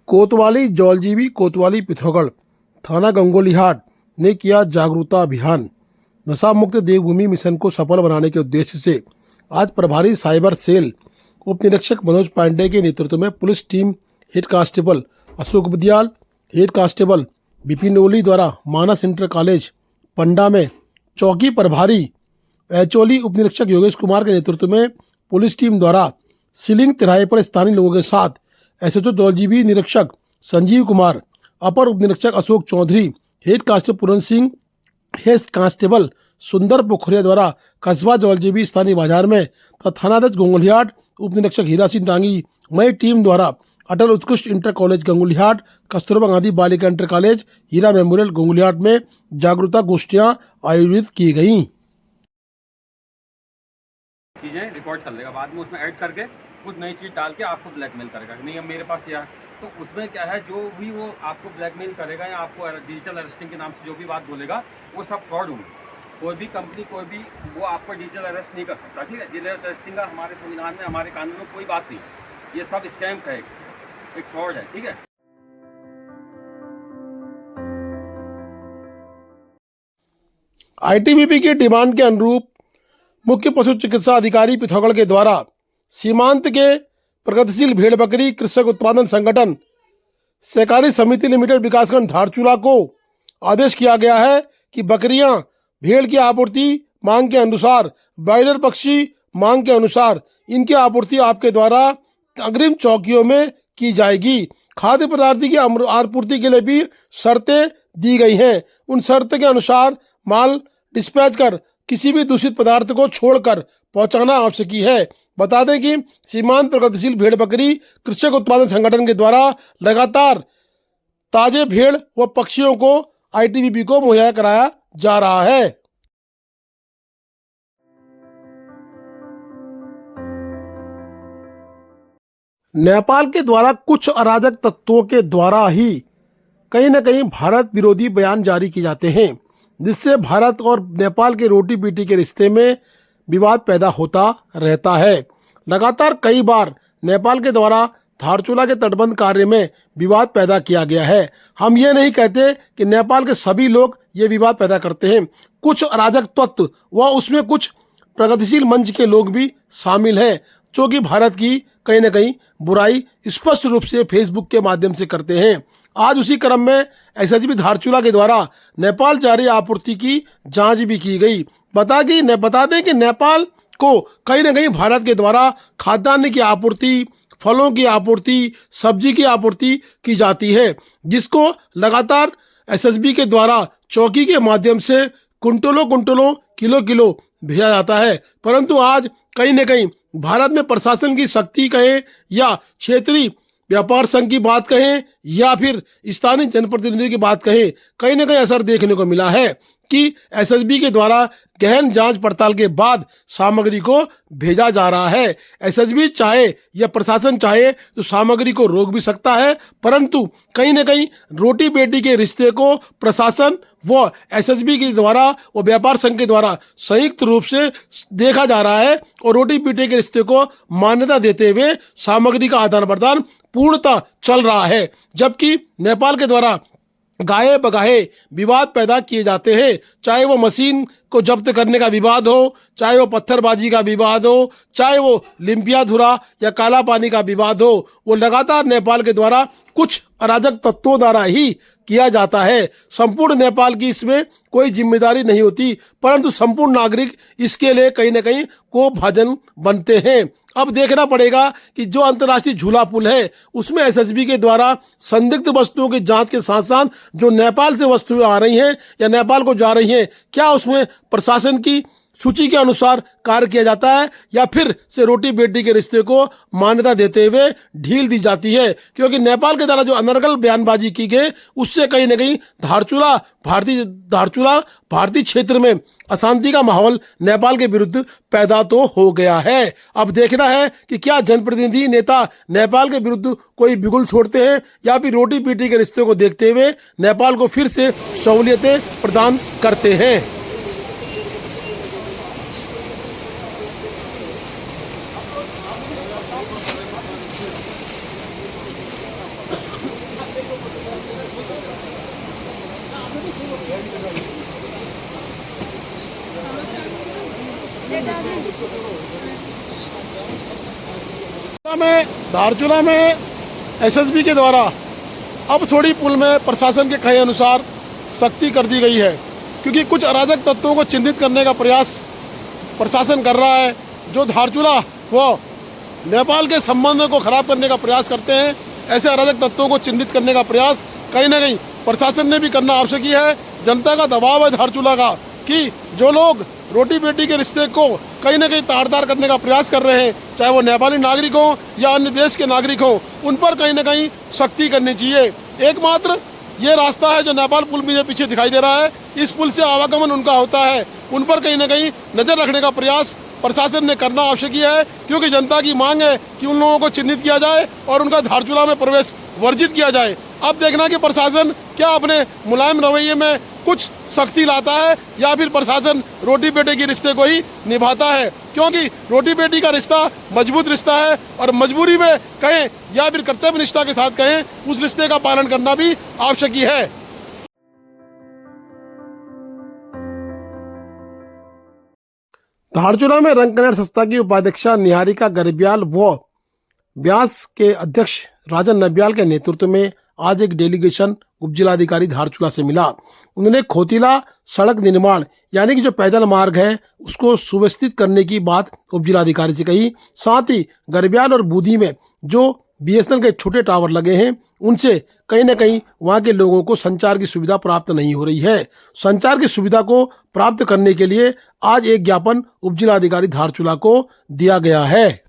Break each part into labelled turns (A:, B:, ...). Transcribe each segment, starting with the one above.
A: कोतवाली जौलजीबी कोतवाली पिथौरागढ़ थाना गंगोलीहाट ने किया जागरूकता अभियान। नशा मुक्त देवभूमि मिशन को सफल बनाने के उद्देश्य से आज प्रभारी साइबर सेल उप निरीक्षक मनोज पांडे के नेतृत्व में police team head constable Ashok Budiyal, head constable Vipin Oli द्वारा मानस इंटर कॉलेज पंडा में चौकी प्रभारी एचओली उप निरीक्षक योगेश कुमार के नेतृत्व में पुलिस टीम द्वारा सीलिंग तिराहे पर स्थानीय लोगों के साथ एसएचओ जौलजीबी निरीक्षक संजीव कुमार, अपर उप निरीक्षक Ashok Chaudhary, head constable Puran Singh, head constable सुंदर पोखरिया द्वारा कस्बा जौलजीबी स्थानीय बाजार में तथा थानाध्यक्ष गंगोलीहाट उप निरीक्षक हीरा सिंह डांगी मई टीम द्वारा अटल उत्कृष्ट इंटर कॉलेज गंगोलीहाट, कस्तूरबा गांधी बालिका इंटर कॉलेज, हीरा मेमोरियल गंगोलीहाट में जागरूकता गोष्ठियां आयोजित की गईं।
B: चीज़ें रिकॉर्ड कर लेगा, बाद में उसमें ऐड करके कुछ नई चीज़ डाल के आपको ब्लैकमेल करेगा। नहीं अब मेरे पास यह तो उसमें क्या है, जो भी वो आपको ब्लैकमेल करेगा या आपको डिजिटल अरेस्टिंग के नाम से जो भी बात बोलेगा वो सब फ्रॉड होंगे। कोई भी कंपनी कोई भी वो आपको डिजिटल अरेस्ट नहीं कर सकता, ठीक है। डिजिटल अरेस्टिंग का हमारे संविधान में हमारे कानून में कोई बात नहीं, ये सब स्कैम है, एक फ्रॉड है, ठीक है।
A: आईटीबीपी की डिमांड के अनुरूप मुख्य पशु चिकित्सा अधिकारी पिथौरागढ़ के द्वारा सीमांत के प्रगतिशील भेड़ बकरी कृषक उत्पादन संगठन सहकारी समिति लिमिटेड विकासखंड धारचूला को आदेश किया गया है कि बकरियां भेड़ की आपूर्ति मांग के अनुसार, ब्रॉयलर पक्षी मांग के अनुसार इनकी आपूर्ति आपके द्वारा अग्रिम चौकियों में की जाएगी। खाद्य पदार्थ की आपूर्ति के लिए भी शर्तें दी गई हैं। उन शर्त के अनुसार माल डिस्पैच कर किसी भी दूषित पदार्थ को छोड़कर पहुंचाना आवश्यक है। बता दें कि सीमांत प्रगतिशील भेड़ बकरी कृषक उत्पादन संगठन के द्वारा लगातार ताजे भेड़ व पक्षियों को आईटीबीपी को मुहैया कराया जा रहा है। नेपाल के द्वारा कुछ अराजक तत्वों के द्वारा ही कहीं न कहीं भारत विरोधी बयान जारी किए जाते हैं, जिससे भारत और नेपाल के रोटी पीटी के रिश्ते में विवाद पैदा होता रहता है। लगातार कई बार नेपाल के द्वारा धारचूला के तटबंध कार्य में विवाद पैदा किया गया है। हम ये नहीं कहते कि नेपाल के सभी लोग ये विवाद पैदा करते हैं, कुछ अराजक तत्व व उसमें कुछ प्रगतिशील मंच के लोग भी शामिल हैं, जो कि भारत की कहीं न कहीं बुराई स्पष्ट रूप से फेसबुक के माध्यम से करते हैं। आज उसी क्रम में एसएसबी धारचूला के द्वारा नेपाल जारी आपूर्ति की जांच भी की गई। बता दें कि नेपाल को कहीं न कहीं भारत के द्वारा खाद्यान्न की आपूर्ति, फलों की आपूर्ति, सब्जी की आपूर्ति की जाती है, जिसको लगातार एसएसबी के द्वारा चौकी के माध्यम से कुंटलों किलो भेजा जाता है। परंतु आज कहीं न कहीं भारत में प्रशासन की शक्ति कहें या क्षेत्रीय व्यापार संघ की बात कहें या फिर स्थानीय जनप्रतिनिधि की बात कहें, कहीं न कहीं असर देखने को मिला है कि एसएसबी के द्वारा गहन जांच पड़ताल के बाद सामग्री को भेजा जा रहा है। एसएसबी चाहे या प्रशासन चाहे तो सामग्री को रोक भी सकता है, परंतु कहीं न कहीं रोटी बेटी के रिश्ते को प्रशासन व एसएसबी के द्वारा व व्यापार संघ के द्वारा संयुक्त रूप से देखा जा रहा है और रोटी बेटी के रिश्ते को मान्यता देते हुए सामग्री का आदान प्रदान पूर्णतः चल रहा है। जबकि नेपाल के द्वारा गाये बगाहे विवाद पैदा किए जाते हैं, चाहे वो मशीन को जब्त करने का विवाद हो, चाहे वो पत्थरबाजी का विवाद हो, चाहे वो लिम्पियाधुरा या काला पानी का विवाद हो, वो लगातार नेपाल के द्वारा कुछ अराजक तत्वों द्वारा ही किया जाता है। संपूर्ण नेपाल की इसमें कोई जिम्मेदारी नहीं होती, परंतु संपूर्ण नागरिक इसके लिए कहीं न कहीं कोपभाजन बनते हैं। अब देखना पड़ेगा कि जो अंतर्राष्ट्रीय झूला पुल है उसमें एसएसबी के द्वारा संदिग्ध वस्तुओं की जांच के साथ साथ जो नेपाल से वस्तुएं आ रही हैं या नेपाल को जा रही हैं, क्या उसमें प्रशासन की सूची के अनुसार कार्य किया जाता है या फिर से रोटी बेटी के रिश्ते को मान्यता देते हुए ढील दी जाती है। क्योंकि नेपाल के द्वारा जो अनर्गल बयानबाजी की गई उससे कहीं न कहीं धारचूला भारतीय क्षेत्र में अशांति का माहौल नेपाल के विरुद्ध पैदा तो हो गया है। अब देखना है कि क्या जनप्रतिनिधि नेता नेपाल के विरुद्ध कोई बिगुल छोड़ते हैं या फिर रोटी पीटी के रिश्ते को देखते हुए नेपाल को फिर से सहूलियतें प्रदान करते हैं। धारचूला में एसएसबी के द्वारा अब थोड़ी पुल में प्रशासन के कहे अनुसार सख्ती कर दी गई है, क्योंकि कुछ अराजक तत्वों को चिन्हित करने का प्रयास प्रशासन कर रहा है, जो धारचूला व नेपाल के संबंधों को खराब करने का प्रयास करते हैं। ऐसे अराजक तत्वों को चिन्हित करने का प्रयास कहीं ना कहीं प्रशासन ने भी करना आवश्यक है। जनता का दबाव है धारचूला का कि जो लोग रोटी बेटी के रिश्ते को कहीं ना कहीं तार करने का प्रयास कर रहे हैं, चाहे वो नेपाली नागरिक हो या अन्य देश के नागरिक हो, उन पर कहीं ना कहीं सख्ती करनी चाहिए। एकमात्र ये रास्ता है जो नेपाल पुल मुझे पीछे दिखाई दे रहा है, इस पुल से आवागमन उनका होता है, उन पर कहीं ना कहीं नज़र रखने का प्रयास प्रशासन ने करना आवश्यक है, क्योंकि जनता की मांग है कि उन लोगों को चिन्हित किया जाए और उनका धारचूला में प्रवेश वर्जित किया जाए। अब देखना कि प्रशासन क्या अपने मुलायम रवैये में कुछ सख्ती लाता है या फिर प्रशासन रोटी बेटे के रिश्ते को ही निभाता है, क्योंकि रोटी बेटी का रिश्ता मजबूत रिश्ता है और मजबूरी में कहें या फिर कर्तव्य निष्ठा के साथ कहें, उस रिश्ते का पालन करना भी आवश्यक ही है। धारचूला में रंग कल्याण संस्था की उपाध्यक्षा निहारिका गरब्याल व ब्यास के अध्यक्ष राजन नब्याल के नेतृत्व में आज एक डेलीगेशन उपजिलाधिकारी धारचूला से मिला। उन्होंने खोतीला सड़क निर्माण यानी कि जो पैदल मार्ग है उसको सुव्यवस्थित करने की बात उपजिलाधिकारी से कही। साथ ही गरब्याल और बूदी में जो बीएसएनएल के छोटे टावर लगे हैं उनसे कहीं ना कहीं वहां के लोगों को संचार की सुविधा प्राप्त नहीं हो रही है। संचार की सुविधा को प्राप्त करने के लिए आज एक ज्ञापन उपजिलाधिकारी धारचूला को दिया गया है।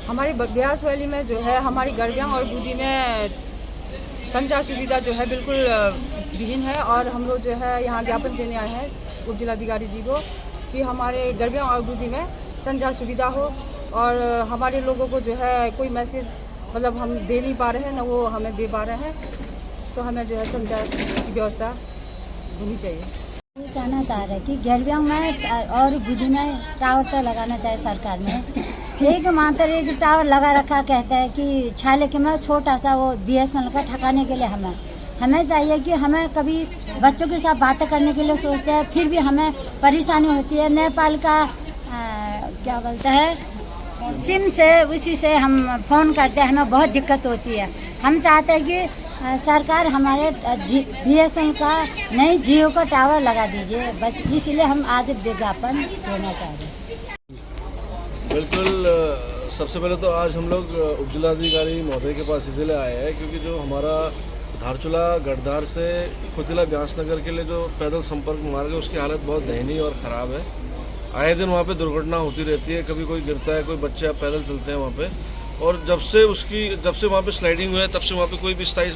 C: हमारी ब्यास वैली में जो है, हमारी गरब्यांग और बूदी में संचार सुविधा जो है बिल्कुल विहीन है और हम लोग जो है यहाँ ज्ञापन देने आए हैं उप जिलाधिकारी जी को कि हमारे गरब्यांग और बूदी में संचार सुविधा हो और हमारे लोगों को जो है कोई मैसेज मतलब हम दे नहीं पा रहे हैं, न वो हमें दे पा रहे हैं, तो हमें जो है संचार की व्यवस्था होनी चाहिए।
D: कहना चाह रहे हैं कि गरब्यांग में और बूदी में टावर तो लगाना चाहिए सरकार ने। एक मात्र एक टावर लगा रखा, कहता है कि छाले में छोटा सा वो बीएसएनएल का ठकाने के लिए हमें चाहिए कि हमें कभी बच्चों के साथ बातें करने के लिए सोचते हैं, फिर भी हमें परेशानी होती है। नेपाल का क्या बोलते हैं सिम से उसी से हम फ़ोन करते हैं, हमें बहुत दिक्कत होती है। हम चाहते हैं कि सरकार हमारे बीएसएनएल का नई जियो का टावर लगा दीजिए, बस इसलिए हम आज विज्ञापन देना चाह रहे हैं।
E: बिल्कुल, सबसे पहले तो आज हम लोग उपजिलाधिकारी महोदय के पास इसलिए आए हैं क्योंकि जो हमारा धारचूला गढ़धार से खोतीला ब्यासनगर के लिए जो पैदल संपर्क मार्ग है उसकी हालत बहुत दयनीय और ख़राब है। आए दिन वहाँ पे दुर्घटना होती रहती है, कभी कोई गिरता है, कोई बच्चे पैदल चलते हैं वहाँ पे। और जब से वहाँ पे स्लाइडिंग हुआ है तब से वहाँ पे कोई भी स्थायी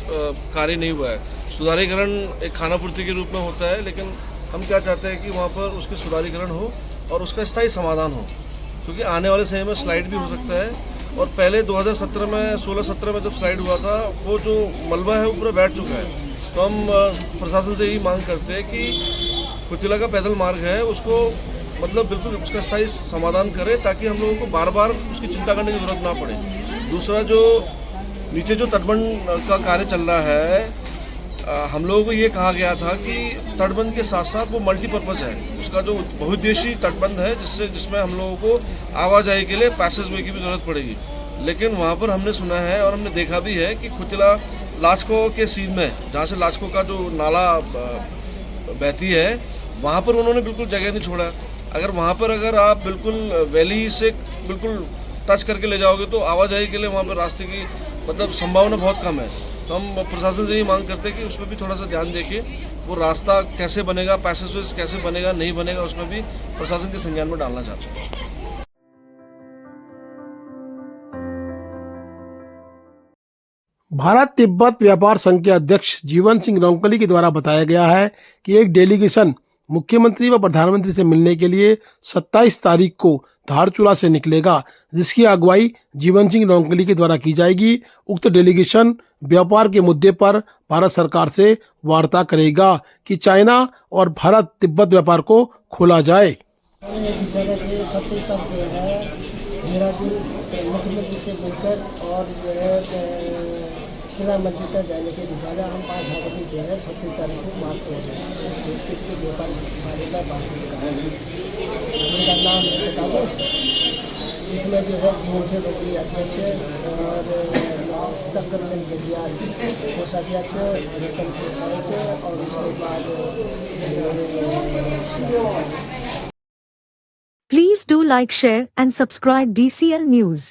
E: कार्य नहीं हुआ है। सुधारीकरण एक खानापूर्ति के रूप में होता है, लेकिन हम क्या चाहते हैं कि वहाँ पर उसकी सुधारीकरण हो और उसका स्थायी समाधान हो, क्योंकि आने वाले समय में स्लाइड भी हो सकता है। और पहले 2017 में 16-17 में जब स्लाइड हुआ था वो जो मलबा है वो पूरा बैठ चुका है। तो हम प्रशासन से यही मांग करते हैं कि खोतीला का पैदल मार्ग है उसको मतलब बिल्कुल उसका स्थायी समाधान करे, ताकि हम लोगों को बार बार उसकी चिंता करने की जरूरत ना पड़े। दूसरा, जो नीचे जो तटबंध का कार्य चल रहा है, हम लोगों को ये कहा गया था कि तटबंध के साथ साथ वो मल्टीपर्पज़ है, उसका जो बहुउद्देशीय तटबंध है जिसमें हम लोगों को आवाजाही के लिए पैसेज वे की भी ज़रूरत पड़ेगी। लेकिन वहाँ पर हमने सुना है और हमने देखा भी है कि खोतीला लाचको के सीन में, जहाँ से लाचको का जो नाला बहती है, वहाँ पर उन्होंने बिल्कुल जगह नहीं छोड़ा। अगर आप बिल्कुल वैली से बिल्कुल टच करके ले जाओगे तो आवाजाही के लिए वहाँ पर रास्ते की मतलब संभावना बहुत कम है। तो हम प्रशासन से यही मांग करते हैं कि उसमें भी थोड़ा सा ध्यान देके वो रास्ता कैसे बनेगा, पैसेज कैसे बनेगा, नहीं बनेगा, उसमें भी प्रशासन के संज्ञान में डालना चाहते हैं।
A: भारत तिब्बत व्यापार संघ के अध्यक्ष जीवन सिंह रौंकली के द्वारा बताया गया है कि एक डेलीगेशन मुख्यमंत्री व प्रधानमंत्री से मिलने के लिए 27 तारीख को धारचूला से निकलेगा, जिसकी अगुवाई जीवन सिंह रौंकली के द्वारा की जाएगी। उक्त डेलीगेशन व्यापार के मुद्दे पर भारत सरकार से वार्ता करेगा कि चाइना और भारत तिब्बत व्यापार को खोला जाए।
F: हमें विचार के 27 तारीख को है देहरादून मुख्यमंत्री से मिलकर और जो है प्रधानमंत्री तक जाने के विचार है। हम 5 आदमी जो है 27 तारीख को मार्च हो रहे हैं के व्यापार बारे में बातचीत करेंगे। उनका नाम मैं बता दूँ, इसमें जो है जीवन से रोकड़ी अध्यक्ष और शंकर सिंह गलियाल कोषाध्यक्ष, रतन सिंह साहिब और उसके बाद
G: Please do like, share and subscribe DCL News.